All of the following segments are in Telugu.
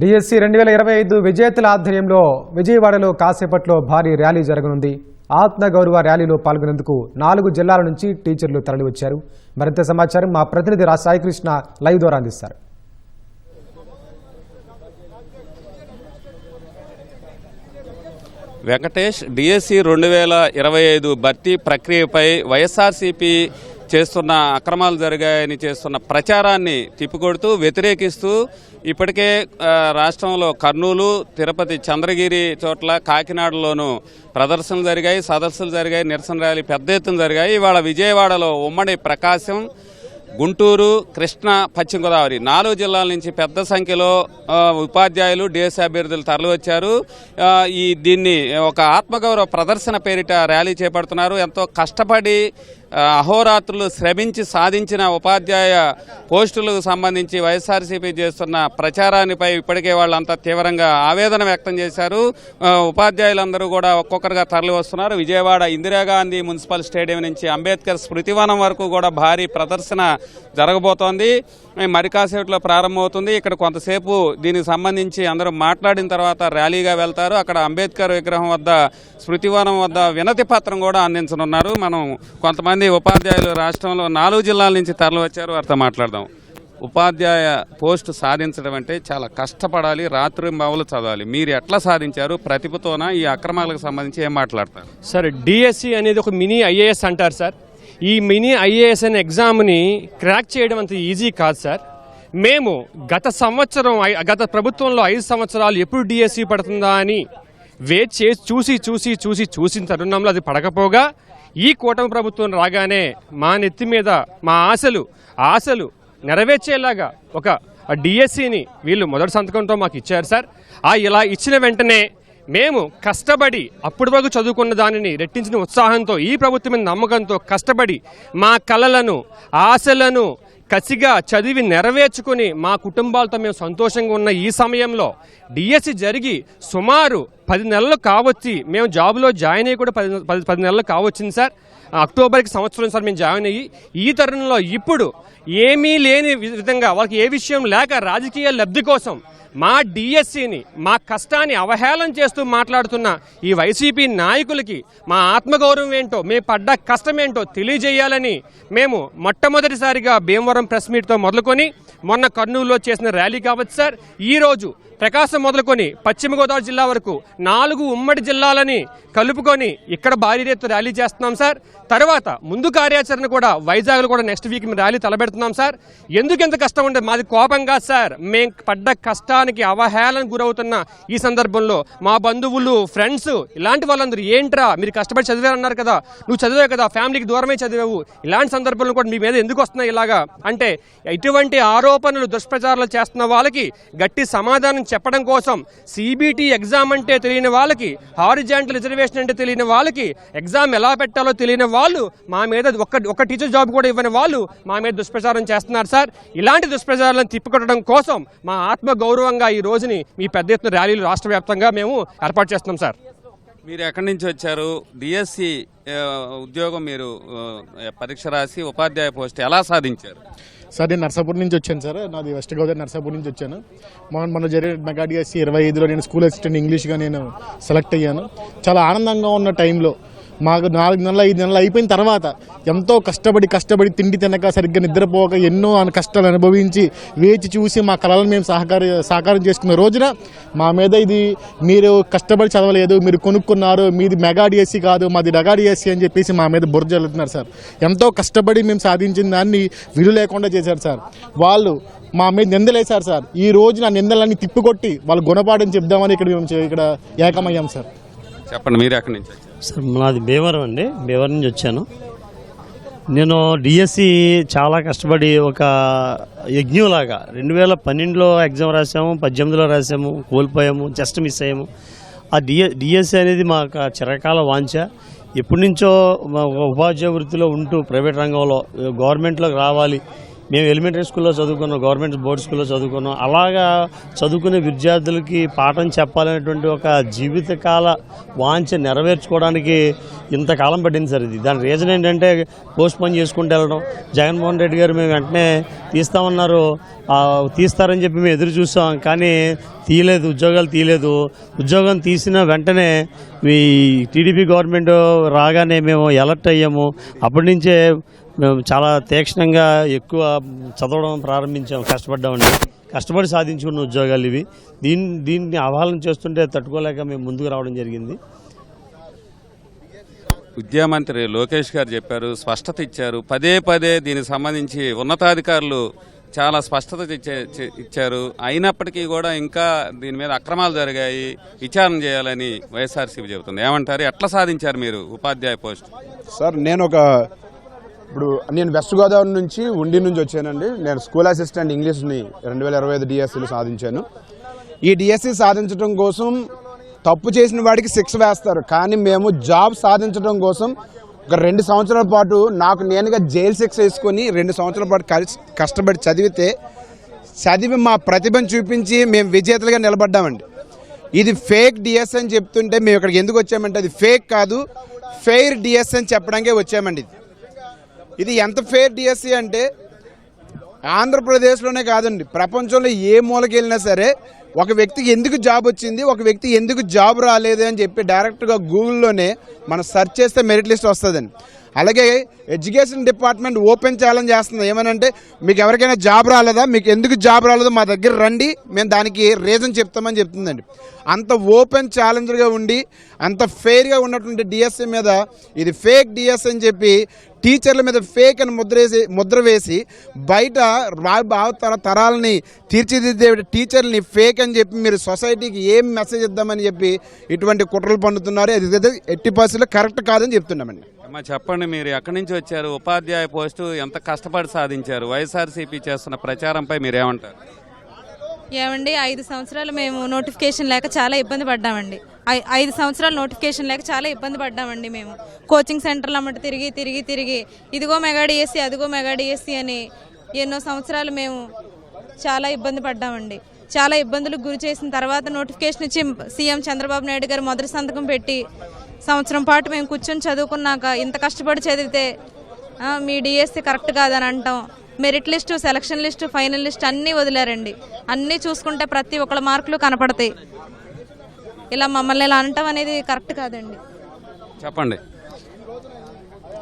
డిఎస్సి 2025 విజేతల ఆధ్వర్యంలో విజయవాడలో కాసేపట్లో భారీ ర్యాలీ జరగనుంది. ఆత్మగౌరవ ర్యాలీలో పాల్గొనేందుకు 4 జిల్లాల నుంచి టీచర్లు తరలివచ్చారు. మరింత సమాచారం మా ప్రతినిధి రా సాయికృష్ణ లైవ్ ద్వారా అందిస్తారు. వెంకటేష్, డిఎస్సి 2025 భర్తీ ప్రక్రియపై వైఎస్ఆర్సీపీ చేస్తున్న అక్రమాలు జరిగాయని చేస్తున్న ప్రచారాన్ని తిప్పికొడుతూ వ్యతిరేకిస్తూ ఇప్పటికే రాష్ట్రంలో కర్నూలు, తిరుపతి, చంద్రగిరి చోట్ల, కాకినాడలోనూ ప్రదర్శనలు జరిగాయి, సదస్సులు జరిగాయి, నిరసన ర్యాలీ పెద్ద ఎత్తున జరిగాయి. ఇవాళ విజయవాడలో ఉమ్మడి ప్రకాశం, గుంటూరు, కృష్ణా, పశ్చిమ గోదావరి 4 జిల్లాల నుంచి పెద్ద సంఖ్యలో ఉపాధ్యాయులు, డిఎస్సి అభ్యర్థులు తరలివచ్చారు. దీన్ని ఒక ఆత్మగౌరవ ప్రదర్శన పేరిట ర్యాలీ చేపడుతున్నారు. ఎంతో కష్టపడి అహోరాత్రులు శ్రమించి సాధించిన ఉపాధ్యాయ పోస్టులకు సంబంధించి వైఎస్ఆర్సీపీ చేస్తున్న ప్రచారానిపై ఇప్పటికే వాళ్ళంతా తీవ్రంగా ఆవేదన వ్యక్తం చేశారు. ఉపాధ్యాయులందరూ కూడా ఒక్కొక్కరుగా తరలి వస్తున్నారు. విజయవాడ ఇందిరాగాంధీ మున్సిపల్ స్టేడియం నుంచి అంబేద్కర్ స్మృతివనం వరకు కూడా భారీ ప్రదర్శన జరగబోతోంది. మరి కాసేపట్లో ప్రారంభమవుతుంది. ఇక్కడ కొంతసేపు దీనికి సంబంధించి అందరూ మాట్లాడిన తర్వాత ర్యాలీగా వెళ్తారు. అక్కడ అంబేద్కర్ విగ్రహం వద్ద, స్మృతివనం వద్ద వినతి పత్రం కూడా అందించనున్నారు. మనం కొంతమంది ఉపాధ్యాయులు రాష్ట్రంలో 4 జిల్లాల నుంచి తరలి వచ్చారు, వారితో మాట్లాడదాం. ఉపాధ్యాయ పోస్టు సాధించడం అంటే చాలా కష్టపడాలి, రాత్రి మావులు చదవాలి. మీరు ఎట్లా సాధించారు? ప్రతిభతోన ఈ అక్రమాలకు సంబంధించి ఏం మాట్లాడతారు? సార్, డిఎస్సి అనేది ఒక మినీ ఐఏఎస్ అంటారు సార్. ఈ మినీ ఐఏఎస్ అనే ఎగ్జామ్ని క్రాక్ చేయడం అంత ఈజీ కాదు సార్. మేము గత ప్రభుత్వంలో 5 సంవత్సరాలు ఎప్పుడు డిఎస్సి పడుతుందా అని వెయిట్ చేసి చూసిన తరుణంలో అది పడకపోగా ఈ కూటమి ప్రభుత్వం రాగానే మా నెత్తి మీద మా ఆశలు నెరవేర్చేలాగా ఒక డిఎస్సిని వీళ్ళు మొదటి సంతకంతో మాకు ఇచ్చారు సార్. ఇలా ఇచ్చిన వెంటనే మేము కష్టపడి అప్పటి వరకు చదువుకున్న దానిని రెట్టించిన ఉత్సాహంతో, ఈ ప్రభుత్వం నమ్మకంతో కష్టపడి మా కలలను, ఆశలను కసిగా చదివి నెరవేర్చుకుని మా కుటుంబాలతో మేము సంతోషంగా ఉన్న ఈ సమయంలో డిఎస్సి జరిగి సుమారు 10 నెలలు కావచ్చి, మేము జాబులో జాయిన్ అయ్యి కూడా 10 నెలలు కావచ్చింది సార్. అక్టోబర్కి సంవత్సరం సార్ మేము జాయిన్ అయ్యి. ఈ తరుణంలో ఇప్పుడు ఏమీ లేని విధంగా, వాళ్ళకి ఏ విషయం లేక రాజకీయ లబ్ధి కోసం మా డిఎస్సిని, మా కష్టాన్ని అవహేళన చేస్తూ మాట్లాడుతున్న ఈ వైసీపీ నాయకులకి మా ఆత్మగౌరవం ఏంటో, మేము పడ్డ కష్టం ఏంటో తెలియజేయాలని మేము మొట్టమొదటిసారిగా భీమవరం ప్రెస్ మీట్తో మొదలుకొని మొన్న కర్నూలులో చేసిన ర్యాలీ కావచ్చు సార్. ఈరోజు ప్రకాశం మొదలుకొని పశ్చిమ గోదావరి జిల్లా వరకు 4 ఉమ్మడి జిల్లాలని కలుపుకొని ఇక్కడ భారీ రేటు ర్యాలీ చేస్తున్నాం సార్. తర్వాత ముందు కార్యాచరణ కూడా వైజాగ్లో కూడా నెక్స్ట్ వీక్ మేము ర్యాలీ తలబెడుతున్నాం సార్. ఎందుకు ఎంత కష్టం ఉండదు, మాది కోపంగా సార్. మేము పడ్డ కష్టానికి అవహేళన గురవుతున్న ఈ సందర్భంలో మా బంధువులు, ఫ్రెండ్స్, ఇలాంటి వాళ్ళందరూ ఏంట్రా మీరు కష్టపడి చదివారన్నారు కదా, నువ్వు చదివావు కదా, ఫ్యామిలీకి దూరమే చదివావు, ఇలాంటి సందర్భంలో కూడా మీ మీద ఎందుకు వస్తున్నాయి ఇలాగా అంటే, ఇటువంటి ఆరోపణలు, దుష్ప్రచారాలు చేస్తున్న వాళ్ళకి గట్టి సమాధానం చెప్పడం కోసం సిబిటి ఎగ్జామ్ అంటే తెలియని వాళ్ళకి, హారిజాంటల్ రిజర్వేషన్ అంటే తెలియని వాళ్ళకి, ఎగ్జామ్ ఎలా పెట్టాలో తెలియని వాళ్ళు మా మీద ఒక టీచర్ జాబ్ కూడా ఇవ్వని వాళ్ళు మా మీద దుష్ప్రచారం చేస్తున్నారు సార్. ఇలాంటి దుష్ప్రచారాలను తిప్పికొట్టడం కోసం మా ఆత్మ గౌరవంగా ఈ రోజుని మీ పెద్ద ఎత్తున ర్యాలీలు రాష్ట్ర వ్యాప్తంగా మేము ఏర్పాటు చేస్తున్నాం సార్. మీరు ఎక్కడి నుంచి వచ్చారు? డిఎస్సి ఉద్యోగం మీరు పరీక్ష రాసి ఉపాధ్యాయ పోస్ట్ ఎలా సాధించారు? సార్, నేను నర్సాపూర్ నుంచి వచ్చాను సార్. నాది వెస్ట్ గోదావరి, నర్సాపూర్ నుంచి వచ్చాను. మన జరిగిన మెగా డిఎస్సి 25లో నేను స్కూల్ అసిస్టెంట్ ఇంగ్లీష్గా నేను సెలెక్ట్ అయ్యాను. చాలా ఆనందంగా ఉన్న టైంలో మాకు 4 నెలలు 5 నెలలు అయిపోయిన తర్వాత ఎంతో కష్టపడి తిండి తినక, సరిగ్గా నిద్రపోక, ఎన్నో కష్టాలు అనుభవించి వేచి చూసి మా కళలను మేము సాకారం చేసుకున్న రోజున మా మీద ఇది మీరు కష్టపడి చదవలేదు, మీరు కొనుక్కున్నారు, మీది మెగా డిఎస్సి కాదు, మాది డగా డిఎస్సి అని చెప్పేసి మా మీద బుర్ర జల్లుతున్నారు సార్. ఎంతో కష్టపడి మేము సాధించిన దాన్ని విలువ లేకుండా చేశారు సార్. వాళ్ళు మా మీద నిందలేశారు సార్. ఈ రోజు నా నిందలన్నీ తిప్పికొట్టి వాళ్ళు గుణపాఠం చెప్దామని ఇక్కడ ఏకమయ్యాం సార్. చెప్పండి, మీరు ఎక్కడి నుంచి? సార్, నాది భీమవరం అండి. భీమవరం నుంచి వచ్చాను. నేను డిఎస్సి చాలా కష్టపడి ఒక యజ్ఞంలాగా 2012లో ఎగ్జామ్ రాసాము, 18లో రాసాము, కోల్పోయాము, జస్ట్ మిస్ అయ్యాము. ఆ డిఎస్సి అనేది మాకు చిరకాల వాంఛ. ఎప్పటి నుంచో ఉపాధ్యాయ వృత్తిలో ఉంటూ ప్రైవేట్ రంగంలో గవర్నమెంట్లోకి రావాలి, మేము ఎలిమెంటరీ స్కూల్లో చదువుకున్నాం, గవర్నమెంట్ బోర్డ్ స్కూల్లో చదువుకున్నాం. అలాగా చదువుకునే విద్యార్థులకి పాఠం చెప్పాలనేటువంటి ఒక జీవితకాల వాంఛ నెరవేర్చుకోవడానికి ఇంతకాలం పట్టింది సార్. ఇది దాని రీజన్ ఏంటంటే పోస్ట్ పోన్ చేసుకుంటూ వెళ్ళడం. జగన్మోహన్ రెడ్డి గారు మేము వెంటనే తీస్తామన్నారు, తీస్తారని చెప్పి మేము ఎదురు చూసాం, కానీ తీయలేదు, ఉద్యోగాలు తీయలేదు. ఉద్యోగం తీసిన వెంటనే ఈ టీడీపీ గవర్నమెంట్ రాగానే మేము అలర్ట్ అయ్యాము. అప్పటి నుంచే మేము చాలా తీక్షణంగా ఎక్కువ చదవడం ప్రారంభించాము, కష్టపడ్డామండి. కష్టపడి సాధించుకున్న ఉద్యోగాలు ఇవి. దీన్ని అవహేళన చేస్తుంటే తట్టుకోలేక మేము ముందుకు రావడం జరిగింది. విద్యామంత్రి లోకేష్ గారు చెప్పారు, స్పష్టత ఇచ్చారు. పదే పదే దీనికి సంబంధించి ఉన్నతాధికారులు చాలా స్పష్టత ఇచ్చారు. అయినప్పటికీ కూడా ఇంకా దీని మీద అక్రమాలు జరిగాయి, విచారణ చేయాలని వైఎస్ఆర్సీపీ చెబుతుంది. ఏమంటారు? ఎట్లా సాధించారు మీరు ఉపాధ్యాయ పోస్ట్? సార్, నేను వెస్ట్ గోదావరి నుంచి ఉండి నుంచి వచ్చానండి. నేను స్కూల్ అసిస్టెంట్ ఇంగ్లీష్ని 2025 డిఎస్సీలో సాధించాను. ఈ డిఎస్సీ సాధించడం కోసం తప్పు చేసిన వాడికి శిక్ష వేస్తారు, కానీ మేము జాబ్ సాధించడం కోసం ఒక 2 సంవత్సరాల పాటు నాకు నేనుగా జైలు శిక్ష వేసుకొని 2 సంవత్సరాల పాటు కష్టపడి చదివి మా ప్రతిభను చూపించి మేము విజేతలుగా నిలబడ్డామండి. ఇది ఫేక్ డిఎస్ అని చెప్తుంటే మేము ఇక్కడికి ఎందుకు వచ్చామంటే అది ఫేక్ కాదు, ఫెయిర్ డిఎస్ అని చెప్పడానికే వచ్చామండి. ఇది ఎంత ఫెయిర్ డిఎస్సీ అంటే ఆంధ్రప్రదేశ్లోనే కాదండి, ప్రపంచంలో ఏ మూలకి వెళ్ళినా సరే ఒక వ్యక్తికి ఎందుకు జాబ్ వచ్చింది, ఒక వ్యక్తి ఎందుకు జాబ్ రాలేదు అని చెప్పి డైరెక్ట్గా గూగుల్లోనే మనం సెర్చ్ చేస్తే మెరిట్ లిస్ట్ వస్తుందండి. అలాగే ఎడ్యుకేషన్ డిపార్ట్మెంట్ ఓపెన్ ఛాలెంజ్ చేస్తుంది. ఏమనంటే మీకు ఎవరికైనా జాబ్ రాలేదా, మీకు ఎందుకు జాబ్ రాలేదో మా దగ్గర రండి, మేము దానికి రీజన్ చెప్తామని చెప్తుందండి. అంత ఓపెన్ ఛాలెంజర్గా ఉండి అంత ఫెయిర్గా ఉన్నటువంటి డిఎస్సీ మీద ఇది ఫేక్ డిఎస్ అని చెప్పి టీచర్ల మీద ఫేక్ అని ముద్ర వేసి బయట తరాలని తీర్చిదిద్దే టీచర్లని ఫేక్ అని చెప్పి మీరు సొసైటీకి ఏం మెసేజ్ ఇద్దామని చెప్పి ఇటువంటి కుట్రలు పండుతున్నారు. అది ఎట్టి పరిస్థితుల్లో కరెక్ట్ కాదని చెప్తున్నామండి. అమ్మా చెప్పండి, మీరు ఎక్కడి నుంచి వచ్చారు? ఉపాధ్యాయ పోస్టు ఎంత కష్టపడి సాధించారు? వైఎస్ఆర్సీపీ చేస్తున్న ప్రచారంపై మీరేమంటారు? ఏమండి, 5 సంవత్సరాలు మేము నోటిఫికేషన్ లేక చాలా ఇబ్బంది పడ్డామండి. 5 సంవత్సరాలు నోటిఫికేషన్ లేక చాలా ఇబ్బంది పడ్డామండి. మేము కోచింగ్ సెంటర్లు అమ్మట తిరిగి ఇదిగో మెగా డిఎస్సీ, అదిగో మెగా డిఎస్సీ అని ఎన్నో సంవత్సరాలు మేము చాలా ఇబ్బంది పడ్డామండి. చాలా ఇబ్బందులకు గురి చేసిన తర్వాత నోటిఫికేషన్ ఇచ్చి సీఎం చంద్రబాబు నాయుడు గారు మొదటి సంతకం పెట్టి సంవత్సరం పాటు మేము కూర్చొని చదువుకున్నాక ఇంత కష్టపడి చదివితే మీ డిఎస్సీ కరెక్ట్ కాదని అంటాం. Merit list, selection list, final list అన్నీ వదిలారండి. అన్నీ చూసుకుంటే ప్రతి ఒక్కళ్ళ మార్కులు కనపడతాయి. ఇలా మమ్మల్ని ఇలా అనటం అనేది కరెక్ట్ కాదండి. చెప్పండి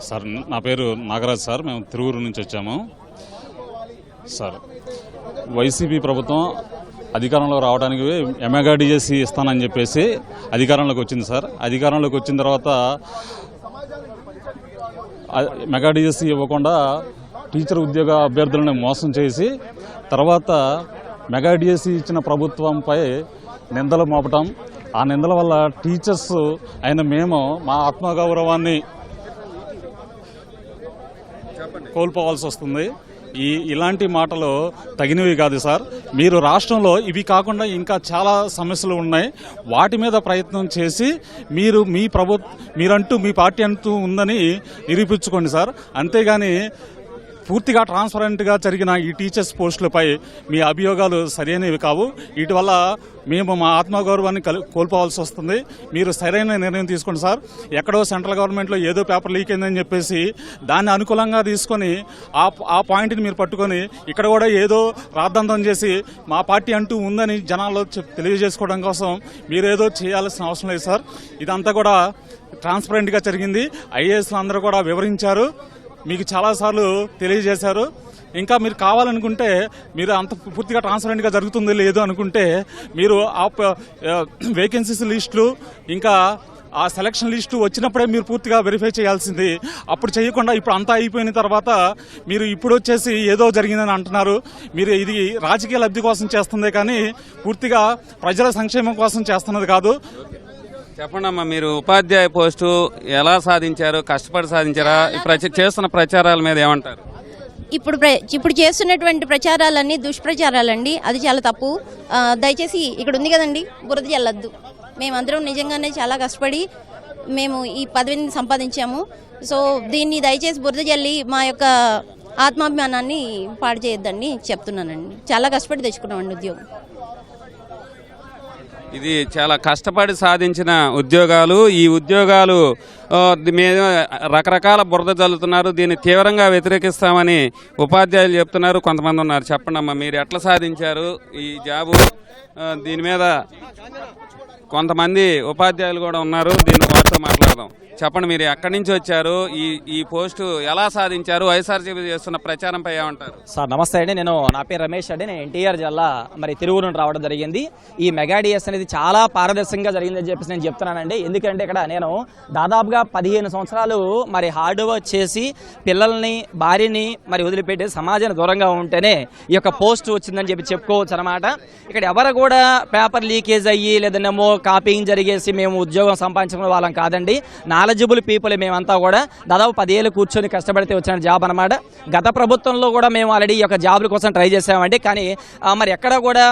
సార్. నా పేరు నాగరాజ్ సార్. మేము తిరువురు నుంచి వచ్చాము సార్. వైసీపీ ప్రభుత్వం అధికారంలో రావడానికి మెగా డిఎస్సీ ఇస్తానని చెప్పేసి అధికారంలోకి వచ్చింది సార్. అధికారంలోకి వచ్చిన తర్వాత మెగా డిఎస్సీ ఇవ్వకుండా టీచర్ ఉద్యోగ అభ్యర్థులను మోసం చేసి తర్వాత మెగా డిఎస్సీ ఇచ్చిన ప్రభుత్వంపై నిందలు మోపటం, ఆ నిందల వల్ల టీచర్స్ అయిన మేము మా ఆత్మగౌరవాన్ని కోల్పోవాల్సి వస్తుంది. ఇలాంటి మాటలు తగినవి కాదు సార్. మీరు రాష్ట్రంలో ఇవి కాకుండా ఇంకా చాలా సమస్యలు ఉన్నాయి, వాటి మీద ప్రయత్నం చేసి మీరంటూ మీ పార్టీ అంటూ ఉందని నిరూపించుకోండి సార్. అంతేగాని పూర్తిగా ట్రాన్స్పరెంట్గా జరిగిన ఈ టీచర్స్ పోస్టులపై మీ అభియోగాలు సరైనవి కావు. వీటి వల్ల మేము మా ఆత్మగౌరవాన్ని కోల్పోవాల్సి వస్తుంది. మీరు సరైన నిర్ణయం తీసుకోండి సార్. ఎక్కడో సెంట్రల్ గవర్నమెంట్లో ఏదో పేపర్ లీక్ అయిందని చెప్పేసి దాన్ని అనుకూలంగా తీసుకొని ఆ పాయింట్ని మీరు పట్టుకొని ఇక్కడ కూడా ఏదో రాద్ధాంతం చేసి మా పార్టీ అంటూ ఉందని జనాల్లో తెలియజేసుకోవడం కోసం మీరేదో చేయాల్సిన అవసరం లేదు సార్. ఇదంతా కూడా ట్రాన్స్పరెంట్గా జరిగింది. ఐఏఎస్లు అందరూ కూడా వివరించారు, మీకు చాలాసార్లు తెలియజేశారు. ఇంకా మీరు కావాలనుకుంటే, మీరు అంత పూర్తిగా ట్రాన్స్పరెంట్గా జరుగుతుంది లేదు అనుకుంటే మీరు ఆ వేకెన్సీస్ లిస్టులు ఇంకా ఆ సెలక్షన్ లిస్టు వచ్చినప్పుడే మీరు పూర్తిగా వెరిఫై చేయాల్సింది. అప్పుడు చేయకుండా ఇప్పుడు అంతా అయిపోయిన తర్వాత మీరు ఇప్పుడు వచ్చేసి ఏదో జరిగిందని అంటున్నారు. మీరు ఇది రాజకీయ లబ్ధి కోసం చేస్తుందే కానీ పూర్తిగా ప్రజల సంక్షేమం కోసం చేస్తున్నది కాదు. చెప్పండి అమ్మా, మీరు ఉపాధ్యాయ పోస్టు ఎలా సాధించారు? కష్టపడి సాధించారా? చేస్తున్న ప్రచారాల మీద ఏమంటారు? ఇప్పుడు చేస్తున్నటువంటి ప్రచారాలన్నీ దుష్ప్రచారాలండి. అది చాలా తప్పు. దయచేసి ఇక్కడ ఉంది కదండి, బురద జల్లద్దు. మేమందరం నిజంగానే చాలా కష్టపడి మేము ఈ పదవిని సంపాదించాము. సో దీన్ని దయచేసి బురద జల్లి మా యొక్క ఆత్మాభిమానాన్ని పాడు చేయొద్దని చెప్తున్నానండి. చాలా కష్టపడి తెచ్చుకున్నామండి ఉద్యోగం. ఇది చాలా కష్టపడి సాధించిన ఉద్యోగాలు. ఈ ఉద్యోగాలు మీద రకరకాల బురద జల్లుతున్నారు. దీన్ని తీవ్రంగా వ్యతిరేకిస్తామని ఉపాధ్యాయులు చెప్తున్నారు. కొంతమంది ఉన్నారు. చెప్పండి అమ్మా, మీరు ఎట్లా సాధించారు ఈ జాబు? దీని మీద కొంతమంది ఉపాధ్యాయులు కూడా ఉన్నారు. దీన్ని వారితో మాట్లాడదాం. చెప్పండి, మీరు ఎక్కడి నుంచి వచ్చారు? ఈ పోస్టు ఎలా సాధించారు? వైఎస్ఆర్సీపీ చేస్తున్న ప్రచారంపై ఏమంటారు? సార్ నమస్తే అండి. నా పేరు రమేష్ అండి. నేను ఎన్టీఆర్ జిల్లా తిరువురు నుండి రావడం జరిగింది. ఈ మెగా డిఎస్ అనేది చాలా పారదర్శకంగా జరిగిందని చెప్పేసి నేను చెప్తున్నానండి. ఎందుకంటే ఇక్కడ నేను దాదాపుగా 15 సంవత్సరాలు హార్డ్ వర్క్ చేసి పిల్లల్ని భార్యని వదిలిపెట్టి సమాజానికి దూరంగా ఉంటేనే ఈ యొక్క పోస్ట్ వచ్చిందని చెప్పుకోవచ్చు అనమాట. ఇక్కడ ఎవరు కూడా పేపర్ లీకేజ్ అయ్యి లేదనేమో కాపీయింగ్ జరిగేసి మేము ఉద్యోగం సంపాదించుకునే వాళ్ళం కాదండి. నాలెడ్జబుల్ పీపుల్ మేమంతా కూడా దాదాపు 10 ఏళ్ళు కూర్చొని కష్టపడితే వచ్చిన జాబ్ అనమాట. గత ప్రభుత్వంలో కూడా మేము ఆల్రెడీ ఈ యొక్క జాబ్ల కోసం ట్రై చేసామండి. కానీ ఎక్కడ కూడా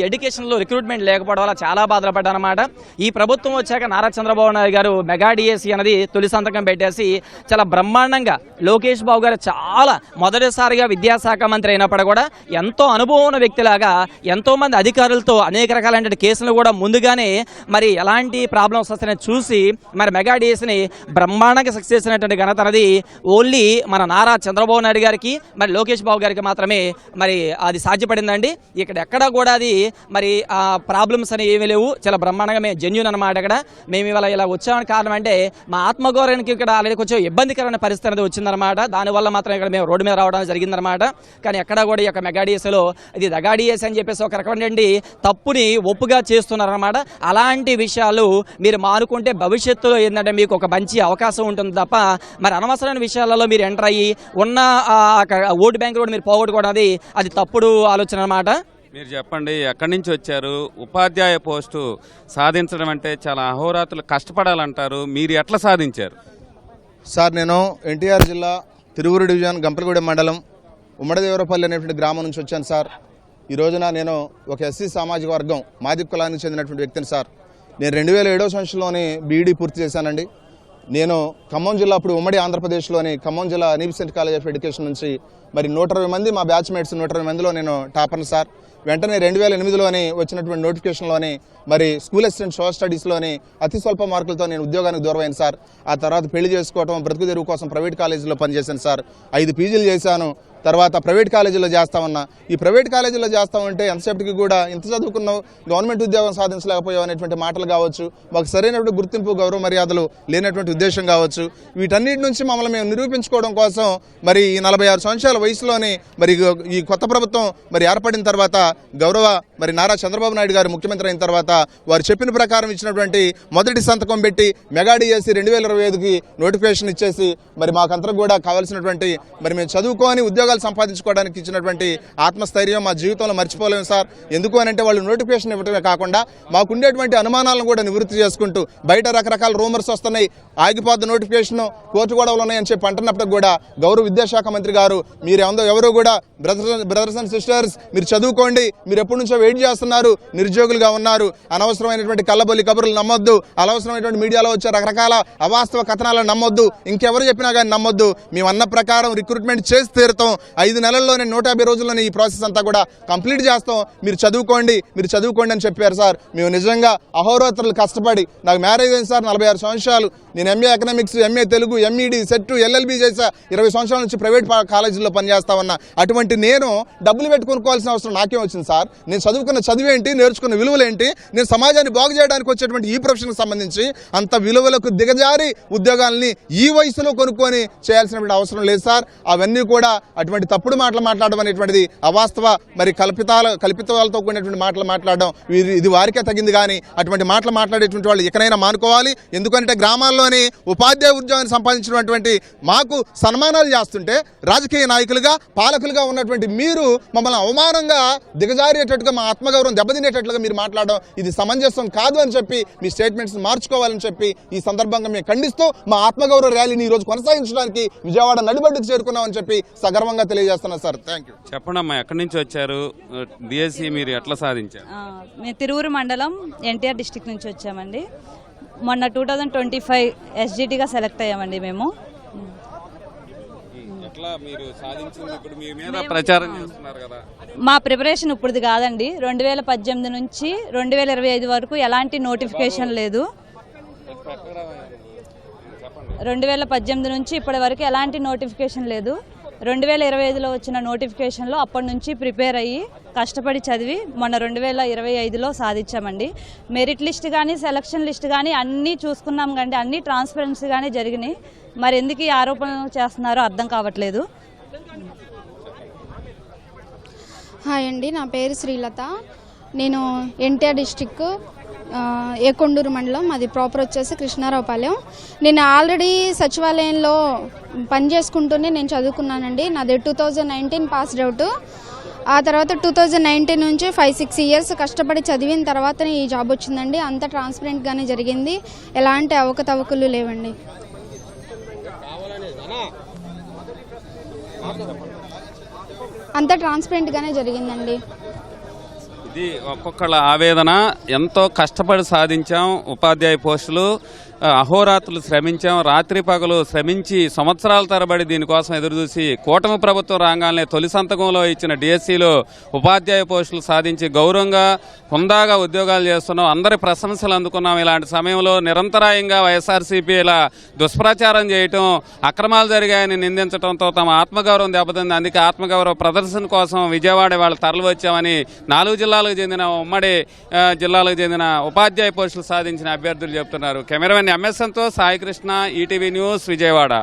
ఎడ్యుకేషన్లో రిక్రూట్మెంట్ లేకపోవడం వల్ల చాలా బాధలు పడ్డాను అనమాట. ఈ ప్రభుత్వం వచ్చాక నారా చంద్రబాబు నాయుడు గారు మెగా డిఎస్సి అనేది తొలి సంతకం పెట్టేసి చాలా బ్రహ్మాండంగా లోకేష్ బాబు గారు చాలా మొదటిసారిగా విద్యాశాఖ మంత్రి అయినప్పుడు కూడా ఎంతో అనుభవం ఉన్న వ్యక్తిలాగా ఎంతో మంది అధికారులతో అనేక రకాలైన కేసులు కూడా ముందుగానే ఎలాంటి ప్రాబ్లమ్స్ వస్తాయని చూసి మెగా డిఎస్ని బ్రహ్మాండంగా సక్సెస్ చేసినటువంటి ఘనత అనేది ఓన్లీ మన నారా చంద్రబాబు నాయుడు గారికి లోకేష్ బాబు గారికి మాత్రమే అది సాధ్యపడిందండి. ఇక్కడ ఎక్కడా కూడా అది ప్రాబ్లమ్స్ అని ఏమీ లేవు. చాలా బ్రహ్మాండంగా మేము జెన్యూన్ అనమాట. ఇక్కడ మేము ఇవాళ ఇలా వచ్చామని కారణం అంటే మా ఆత్మగౌరవానికి ఇక్కడ ఆల్రెడీ కొంచెం ఇబ్బందికరమైన పరిస్థితి అనేది వచ్చిందనమాట. దానివల్ల మాత్రం ఇక్కడ మేము రోడ్డు మీద రావడం జరిగిందనమాట. కానీ ఎక్కడా కూడా ఈ యొక్క మెగా డిఎస్లో ఇది దగా డిఎస్ అని చెప్పేసి ఒక రకమైన తప్పుని ఒప్పుగా చేస్తున్నారన్నమాట. అలాంటి విషయాలు మీరు మానుకుంటే భవిష్యత్తులో ఏంటంటే మీకు ఒక మంచి అవకాశం ఉంటుంది తప్ప అనవసరమైన విషయాలలో మీరు ఎంటర్ అయ్యి ఉన్న ఓటు బ్యాంకు కూడా మీరు పోగొట్టుకోవడం అది తప్పుడు ఆలోచన అన్నమాట. మీరు చెప్పండి, ఎక్కడి నుంచి వచ్చారు? ఉపాధ్యాయ పోస్టు సాధించడం అంటే చాలా అహోరాత్రులు కష్టపడాలంటారు. మీరు ఎట్లా సాధించారు? సార్, నేను ఎన్టీఆర్ జిల్లా తిరువురు డివిజన్ గంపలగూడెం మండలం ఉమ్మడిదేవరపల్లి అనేటువంటి గ్రామం నుంచి వచ్చాను సార్. ఈ రోజున నేను ఒక ఎస్సీ సామాజిక వర్గం మాదిగ కులానికి చెందినటువంటి వ్యక్తిని సార్. నేను 2007వ సంవత్సరంలోనే బీఈడీ పూర్తి చేశానండి. నేను ఖమ్మం జిల్లా, అప్పుడు ఉమ్మడి ఆంధ్రప్రదేశ్లోని ఖమ్మం జిల్లా నీబిసెంట్ కాలేజ్ ఆఫ్ ఎడ్యుకేషన్ నుంచి 120 మంది మా బ్యాచ్మేట్స్ 120 మందిలో నేను టాపర్ని సార్. వెంటనే 2008లోని వచ్చినటువంటి నోటిఫికేషన్లోని స్కూల్ అసిస్టెంట్ సోషల్ స్టడీస్లోని అతి స్వల్ప మార్కులతో నేను ఉద్యోగానికి దూరమైంది సార్. ఆ తర్వాత పెళ్లి చేసుకోవడం, బ్రతుకు తెరువు కోసం ప్రైవేట్ కాలేజీలో పనిచేశాను సార్. 5 పీజీలు చేశాను. తర్వాత ప్రైవేట్ కాలేజీలో చేస్తామన్నా. ఈ ప్రైవేట్ కాలేజీలో చేస్తామంటే ఎంతసేపటికి కూడా ఇంత చదువుకున్నావు, గవర్నమెంట్ ఉద్యోగం సాధించలేకపోయావు అనేటువంటి మాటలు కావచ్చు, మాకు సరైనటువంటి గుర్తింపు గౌరవ మర్యాదలు లేనటువంటి ఉద్దేశం కావచ్చు. వీటన్నిటి నుంచి మమ్మల్ని మేము నిరూపించుకోవడం కోసం ఈ 46 సంవత్సరాల వయసులోని ఈ కొత్త ప్రభుత్వం ఏర్పడిన తర్వాత గౌరవ నారా చంద్రబాబు నాయుడు గారు ముఖ్యమంత్రి అయిన తర్వాత వారు చెప్పిన ప్రకారం ఇచ్చినటువంటి మొదటి సంతకం పెట్టి మెగా డిఎస్సి 2025కి నోటిఫికేషన్ ఇచ్చేసి మాకంతా కూడా కావాల్సినటువంటి మేము చదువుకొని ఉద్యోగాలు సంపాదించుకోవడానికి ఇచ్చినటువంటి ఆత్మస్థైర్యం మా జీవితంలో మర్చిపోలేము సార్. ఎందుకు అంటే వాళ్ళు నోటిఫికేషన్ ఇవ్వడమే కాకుండా మాకుండేటువంటి అనుమానాలను కూడా నివృత్తి చేసుకుంటూ బయట రకరకాల రూమర్స్ వస్తున్నాయి, ఆగిపోద్ది నోటిఫికేషన్, కోర్టు గొడవలు ఉన్నాయని చెప్పి అంటున్నప్పటికి కూడా గౌరవ విద్యాశాఖ మంత్రి గారు మీరు ఎవరు కూడా బ్రదర్స్ అండ్ సిస్టర్స్ మీరు చదువుకోండి, మీరు ఎప్పటి నుంచో వెయిట్ చేస్తున్నారు, నిరుద్యోగులుగా ఉన్నారు, అనవసరమైనటువంటి కళ్ళబొల్లి కబుర్లు నమ్మొద్దు, అనవసరమైనటువంటి మీడియాలో వచ్చే రకరకాల అవాస్తవ కథనాలను నమ్మొద్దు, ఇంకెవరు చెప్పినా కానీ నమ్మొద్దు, మేము అన్న ప్రకారం రిక్రూట్మెంట్ చేసి తీరుతాం, 5 నెలల్లోనే 150 రోజుల్లోనే ఈ ప్రాసెస్ అంతా కూడా కంప్లీట్ చేస్తాం, మీరు చదువుకోండి అని చెప్పారు సార్. మేము నిజంగా అహోరాత్రులు కష్టపడి, నాకు మ్యారేజ్ అయింది సార్, 46 సంవత్సరాలు. నేను MA economics, MA Telugu, MEd, set, LLB చేసా. 20 సంవత్సరాల నుంచి ప్రైవేట్ కాలేజీల్లో పనిచేస్తా ఉన్నా. అటువంటి నేను డబ్బులు పెట్టుకోవాల్సిన అవసరం నాకేం వచ్చింది సార్? నేను చదువుకున్న చదివేంటి, నేర్చుకున్న విలువలేంటి, నేను సమాజాన్ని బాగు చేయడానికి వచ్చేటువంటి ఈ ప్రొఫెషన్కి సంబంధించి అంత విలువలకు దిగజారి ఉద్యోగాల్ని ఈ వయసులో కొనుక్కొని చేయాల్సినటువంటి అవసరం లేదు సార్. అవన్నీ కూడా అటువంటి తప్పుడు మాటలు మాట్లాడడం అనేటువంటిది అవాస్తవ కల్పితాలతో కూడినటువంటి మాటలు మాట్లాడడం ఇది వారికే తగింది. కానీ అటువంటి మాటలు మాట్లాడేటువంటి వాళ్ళు ఎక్కడైనా మానుకోవాలి. ఎందుకంటే గ్రామాల్లోని ఉపాధ్యాయ ఉద్యోగాన్ని సంపాదించినటువంటి మాకు సన్మానాలు చేస్తుంటే రాజకీయ నాయకులుగా పాలకులుగా ఉన్నటువంటి మీరు మమ్మల్ని అవమానంగా దిగజారేటట్టుగా మా ఆత్మగౌరవం దెబ్బతినేటట్లుగా మీరు మాట్లాడడం ఇది సమంజసం కాదు అని చెప్పి మీ స్టేట్మెంట్స్ మార్చుకోవాలని చెప్పి ఈ సందర్భంగా మేము ఖండిస్తూ మా ఆత్మగౌరవ ర్యాలీని ఈ రోజు కొనసాగించడానికి విజయవాడ నడిబడ్డుకు చేరుకున్నామని చెప్పి సగర్వంగా తెలియజేస్తున్నాను సార్. Thank you. చెప్పండమ్మా, ఎక్కడి నుంచి వచ్చారు? డిఎస్సి మీరు ఎట్లా సాధించారు? మేము తిరువురు మండలం ఎన్టీఆర్ డిస్ట్రిక్ట్ నుంచి వచ్చామండి. మొన్న 2025 ఎస్జిటిగా సెలెక్ట్ అయ్యామండి మేము. ఎట్లా మీరు సాధించింది ఇప్పుడు మీ మీద ప్రచారం చేస్తున్నారు కదా? మా ప్రిపరేషన్ ఇప్పుడుది కాదండి. 2018 నుంచి 2025 వరకు ఎలాంటి నోటిఫికేషన్ లేదు. 2018 నుంచి ఇప్పటి వరకు ఎలాంటి నోటిఫికేషన్ లేదు. 2025లో వచ్చిన నోటిఫికేషన్లో అప్పటి నుంచి ప్రిపేర్ అయ్యి కష్టపడి చదివి మొన్న 2025లో సాధించామండి. మెరిట్ లిస్ట్ కానీ సెలక్షన్ లిస్ట్ కానీ అన్నీ చూసుకున్నాం కండి, అన్నీ ట్రాన్స్పరెన్సీగానే జరిగినాయి. మరి ఎందుకు ఈ ఆరోపణలు చేస్తున్నారో అర్థం కావట్లేదు. హాయ్ అండి, నా పేరు శ్రీలత. నేను ఎన్టీఆర్ డిస్టిక్ ఏకొండూరు మండలం, అది ప్రాపర్ వచ్చేసి కృష్ణారావుపాలెం. నేను ఆల్రెడీ సచివాలయంలో పనిచేసుకుంటూనే నేను చదువుకున్నానండి. నాది 2019 పాస్డ్ అవుట్. ఆ తర్వాత 2019 నుంచి 5-6 ఇయర్స్ కష్టపడి చదివిన తర్వాత ఈ జాబ్ వచ్చిందండి. అంతా ట్రాన్స్పరెంట్గానే జరిగింది, ఎలాంటి అవకతవకలు లేవండి. అంతా ట్రాన్స్పరెంట్గానే జరిగిందండి. ఇది ఒక్కొక్కళ్ళ ఆవేదన. ఎంతో కష్టపడి సాధించాం ఉపాధ్యాయ పోస్టులు, అహోరాత్రులు శ్రమించాం, రాత్రి పగలు శ్రమించి సంవత్సరాల తరబడి దీనికోసం ఎదురుచూసి కూటమి ప్రభుత్వం రాగానే తొలి సంతకంలో ఇచ్చిన డిఎస్సిలో ఉపాధ్యాయ పోస్టులు సాధించి గౌరవంగా హుందాగా ఉద్యోగాలు చేస్తున్నాం. అందరి ప్రశంసలు అందుకున్నాం. ఇలాంటి సమయంలో నిరంతరాయంగా వైఎస్ఆర్సీపీ ఇలా దుష్ప్రచారం చేయటం, అక్రమాలు జరిగాయని నిందించడంతో తమ ఆత్మగౌరవం దెబ్బతింది. అందుకే ఆత్మగౌరవ ప్రదర్శన కోసం విజయవాడ వాళ్ళు తరలి వచ్చామని 4 జిల్లాలకు చెందిన ఉమ్మడి జిల్లాలకు చెందిన ఉపాధ్యాయ పోస్టులు సాధించిన అభ్యర్థులు చెప్తున్నారు. కెమెరామెన్ ఎంఎస్ఎన్తో సాయి కృష్ణ, ఈటీవీ న్యూస్, విజయవాడ.